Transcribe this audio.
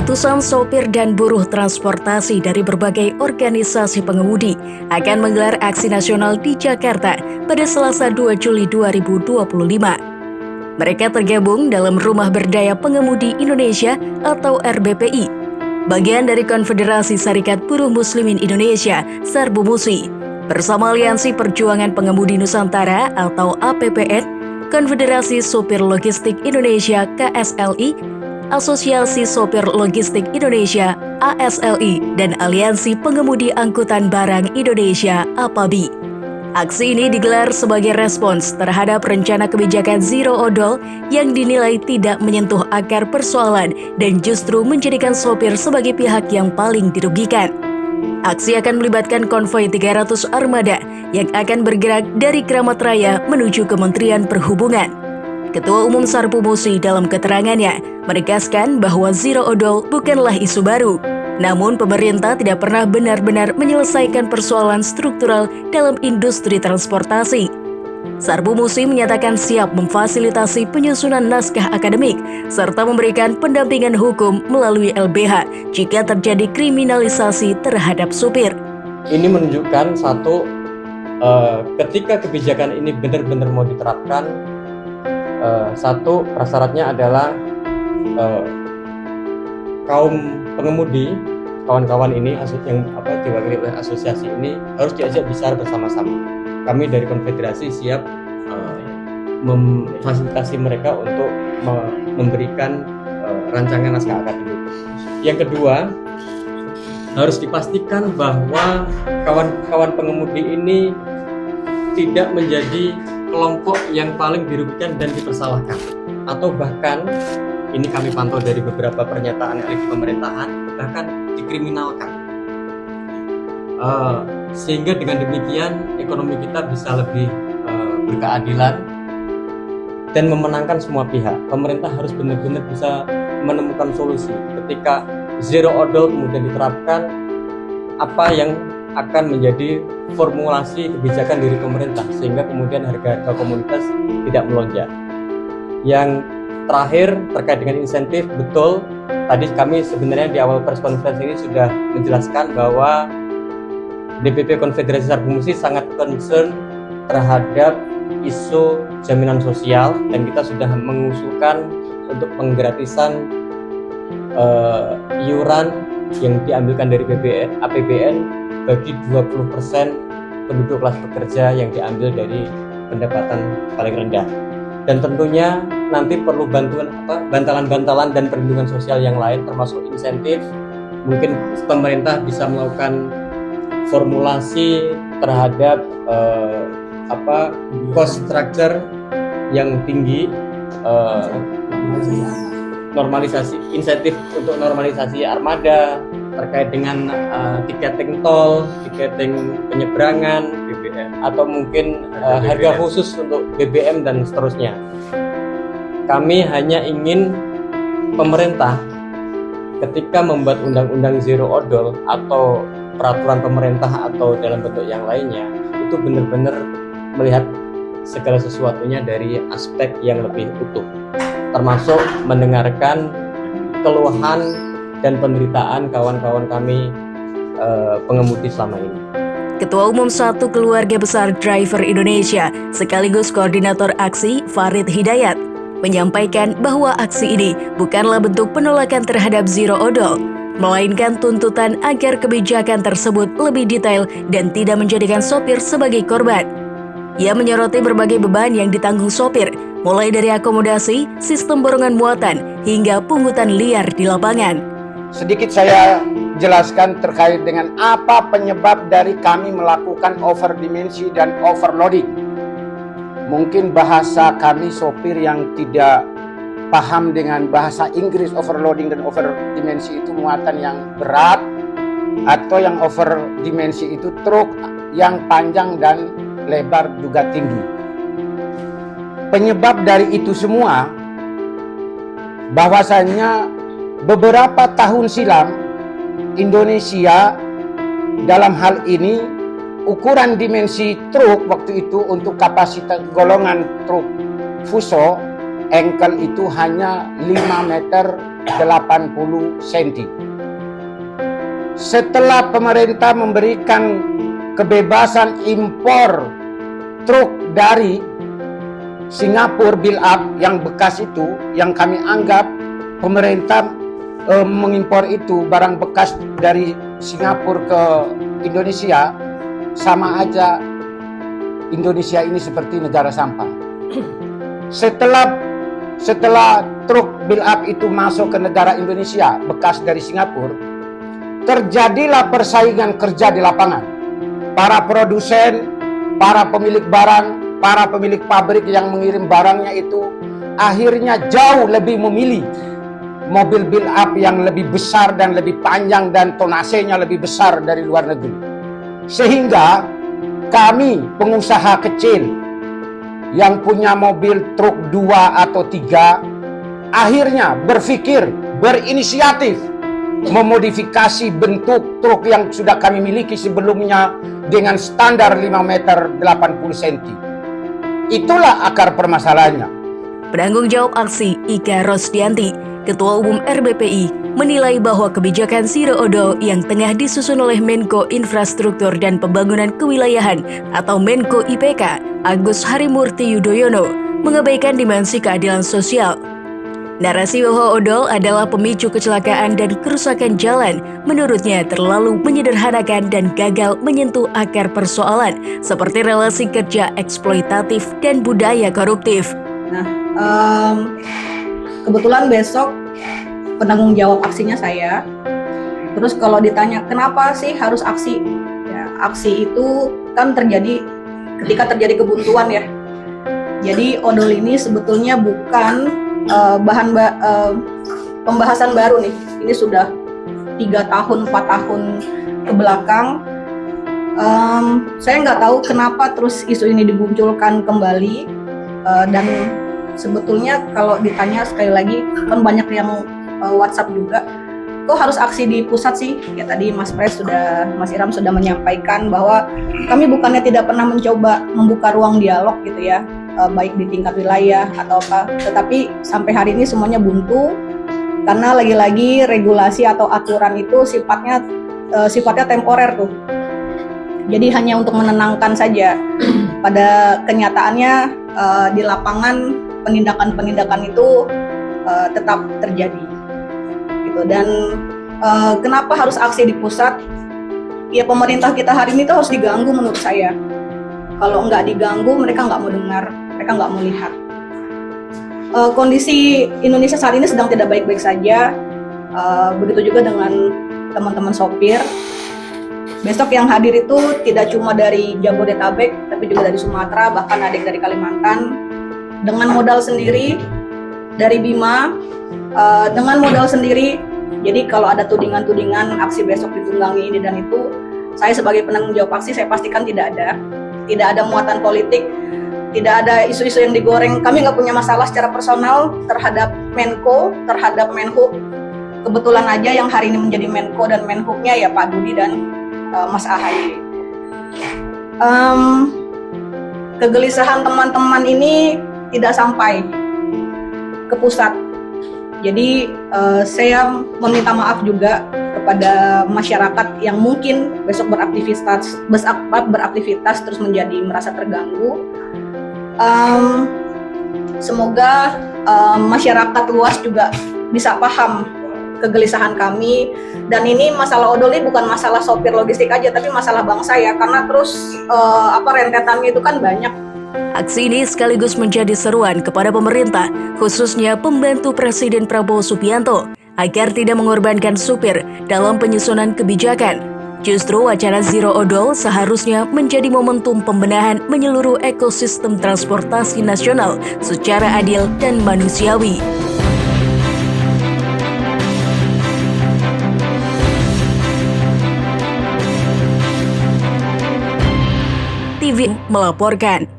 Ratusan sopir dan buruh transportasi dari berbagai organisasi pengemudi akan menggelar aksi nasional di Jakarta pada Selasa 2 Juli 2025. Mereka tergabung dalam Rumah Berdaya Pengemudi Indonesia atau RBPI, bagian dari Konfederasi Serikat Buruh Muslimin Indonesia (Sarbumusi), bersama Aliansi Perjuangan Pengemudi Nusantara atau APPN, Konfederasi Sopir Logistik Indonesia (KSLI), Asosiasi Sopir Logistik Indonesia (ASLI), dan Aliansi Pengemudi Angkutan Barang Indonesia (APABI). Aksi ini digelar sebagai respons terhadap rencana kebijakan Zero Odol yang dinilai tidak menyentuh akar persoalan dan justru menjadikan sopir sebagai pihak yang paling dirugikan. Aksi akan melibatkan konvoi 300 armada yang akan bergerak dari Kramat Raya menuju Kementerian Perhubungan. Ketua Umum Sarbumusi dalam keterangannya menegaskan bahwa Zero Odol bukanlah isu baru. Namun pemerintah tidak pernah benar-benar menyelesaikan persoalan struktural dalam industri transportasi. Sarbumusi menyatakan siap memfasilitasi penyusunan naskah akademik serta memberikan pendampingan hukum melalui LBH jika terjadi kriminalisasi terhadap supir. Ini menunjukkan ketika kebijakan ini benar-benar mau diterapkan, prasyaratnya adalah kaum pengemudi, kawan-kawan ini yang diwakili oleh asosiasi ini harus diajak bicara bersama-sama. Kami dari konfederasi siap memfasilitasi mereka untuk memberikan rancangan naskah akademik. Yang kedua, harus dipastikan bahwa kawan-kawan pengemudi ini tidak menjadi kelompok yang paling dirugikan dan dipersalahkan, atau bahkan ini kami pantau dari beberapa pernyataan elit pemerintahan, bahkan dikriminalkan. Sehingga dengan demikian ekonomi kita bisa lebih berkeadilan dan memenangkan semua pihak. Pemerintah harus benar-benar bisa menemukan solusi ketika Zero Odol kemudian diterapkan, apa yang akan menjadi formulasi kebijakan dari pemerintah sehingga kemudian harga komoditas tidak melonjak. Yang terakhir terkait dengan insentif, betul tadi kami sebenarnya di awal press conference ini sudah menjelaskan bahwa DPP Konfederasi Sarbumusi sangat concern terhadap isu jaminan sosial dan kita sudah mengusulkan untuk penggratisan iuran yang diambilkan dari APBN bagi 20% penduduk kelas pekerja yang diambil dari pendapatan paling rendah. Dan tentunya nanti perlu bantalan-bantalan dan perlindungan sosial yang lain termasuk insentif. Mungkin pemerintah bisa melakukan formulasi terhadap cost structure yang tinggi, normalisasi insentif untuk normalisasi armada terkait dengan tiketing tol, tiketing penyeberangan, BBM, atau mungkin harga khusus untuk BBM dan seterusnya. Kami hanya ingin pemerintah ketika membuat undang-undang Zero Odol atau peraturan pemerintah atau dalam bentuk yang lainnya itu benar-benar melihat segala sesuatunya dari aspek yang lebih utuh, termasuk mendengarkan keluhan dan penderitaan kawan-kawan kami pengemudi selama ini. Ketua Umum Satu Keluarga Besar Driver Indonesia sekaligus koordinator aksi Farid Hidayat menyampaikan bahwa aksi ini bukanlah bentuk penolakan terhadap Zero Odol, melainkan tuntutan agar kebijakan tersebut lebih detail dan tidak menjadikan sopir sebagai korban. Ia menyoroti berbagai beban yang ditanggung sopir, mulai dari akomodasi, sistem borongan muatan, hingga pungutan liar di lapangan. Sedikit saya jelaskan terkait dengan apa penyebab dari kami melakukan overdimensi dan overloading. Mungkin bahasa kami sopir yang tidak paham dengan bahasa Inggris, overloading dan overdimensi itu muatan yang berat, atau yang overdimensi itu truk yang panjang dan lebar juga tinggi. Penyebab dari itu semua bahwasannya beberapa tahun silam Indonesia dalam hal ini ukuran dimensi truk waktu itu untuk kapasitas golongan truk Fuso engkel itu hanya 5 meter 80 cm. Setelah pemerintah memberikan kebebasan impor truk dari Singapura build up yang bekas itu, yang kami anggap pemerintah mengimpor itu barang bekas dari Singapura ke Indonesia, sama aja Indonesia ini seperti negara sampah. Setelah truk build up itu masuk ke negara Indonesia bekas dari Singapura, terjadilah persaingan kerja di lapangan. Para produsen, para pemilik barang, para pemilik pabrik yang mengirim barangnya itu akhirnya jauh lebih memilih mobil build up yang lebih besar dan lebih panjang dan tonasenya lebih besar dari luar negeri. Sehingga kami pengusaha kecil yang punya mobil truk 2 atau 3 akhirnya berpikir, berinisiatif memodifikasi bentuk truk yang sudah kami miliki sebelumnya dengan standar 5 meter 80 cm. Itulah akar permasalahannya. Penanggung jawab aksi Ika Rosdianti, Ketua Umum RBPI, menilai bahwa kebijakan Zero Odol yang tengah disusun oleh Menko Infrastruktur dan Pembangunan Kewilayahan atau Menko IPK, Agus Harimurti Yudhoyono, mengabaikan dimensi keadilan sosial. Narasi bahwa odol adalah pemicu kecelakaan dan kerusakan jalan, menurutnya terlalu menyederhanakan dan gagal menyentuh akar persoalan seperti relasi kerja eksploitatif dan budaya koruptif. Nah, kebetulan besok penanggung jawab aksinya saya. Terus kalau ditanya kenapa sih harus aksi? Ya, aksi itu kan terjadi ketika terjadi kebuntuan ya. Jadi odol ini sebetulnya bukan pembahasan baru nih. Ini sudah 3 tahun, 4 tahun ke belakang. Saya nggak tahu kenapa terus isu ini dimunculkan kembali. Dan sebetulnya kalau ditanya sekali lagi, kan banyak yang WhatsApp juga, kok harus aksi di pusat sih? Ya tadi Mas Iram sudah menyampaikan bahwa kami bukannya tidak pernah mencoba membuka ruang dialog gitu ya, baik di tingkat wilayah atau apa, tetapi sampai hari ini semuanya buntu karena lagi-lagi regulasi atau aturan itu sifatnya temporer tuh. Jadi hanya untuk menenangkan saja. Pada kenyataannya di lapangan penindakan-penindakan itu tetap terjadi. Gitu. Dan kenapa harus aksi di pusat? Ya pemerintah kita hari ini tuh harus diganggu menurut saya. Kalau nggak diganggu, mereka nggak mau dengar, mereka nggak mau lihat. Kondisi Indonesia saat ini sedang tidak baik-baik saja. Begitu juga dengan teman-teman sopir. Besok yang hadir itu tidak cuma dari Jabodetabek, tapi juga dari Sumatera, bahkan ada yang dari Kalimantan. Dengan modal sendiri, dari Bima, dengan modal sendiri. Jadi kalau ada tudingan-tudingan aksi besok ditunggangi ini dan itu, saya sebagai penanggung jawab aksi, saya pastikan tidak ada. Tidak ada muatan politik, tidak ada isu-isu yang digoreng. Kami nggak punya masalah secara personal terhadap Menko, terhadap Menhub. Kebetulan aja yang hari ini menjadi Menko dan Menhubnya ya Pak Budi dan Mas Ahaye. Kegelisahan teman-teman ini tidak sampai ke pusat. Jadi saya meminta maaf juga kepada masyarakat yang mungkin besok beraktivitas terus menjadi merasa terganggu. Semoga masyarakat luas juga bisa paham kegelisahan kami, dan ini masalah odol ini bukan masalah sopir logistik aja, tapi masalah bangsa ya, karena terus rentetannya itu kan banyak. Aksi ini sekaligus menjadi seruan kepada pemerintah, khususnya pembantu Presiden Prabowo Subianto, agar tidak mengorbankan supir dalam penyusunan kebijakan. Justru wacana Zero Odol seharusnya menjadi momentum pembenahan menyeluruh ekosistem transportasi nasional secara adil dan manusiawi. TV melaporkan.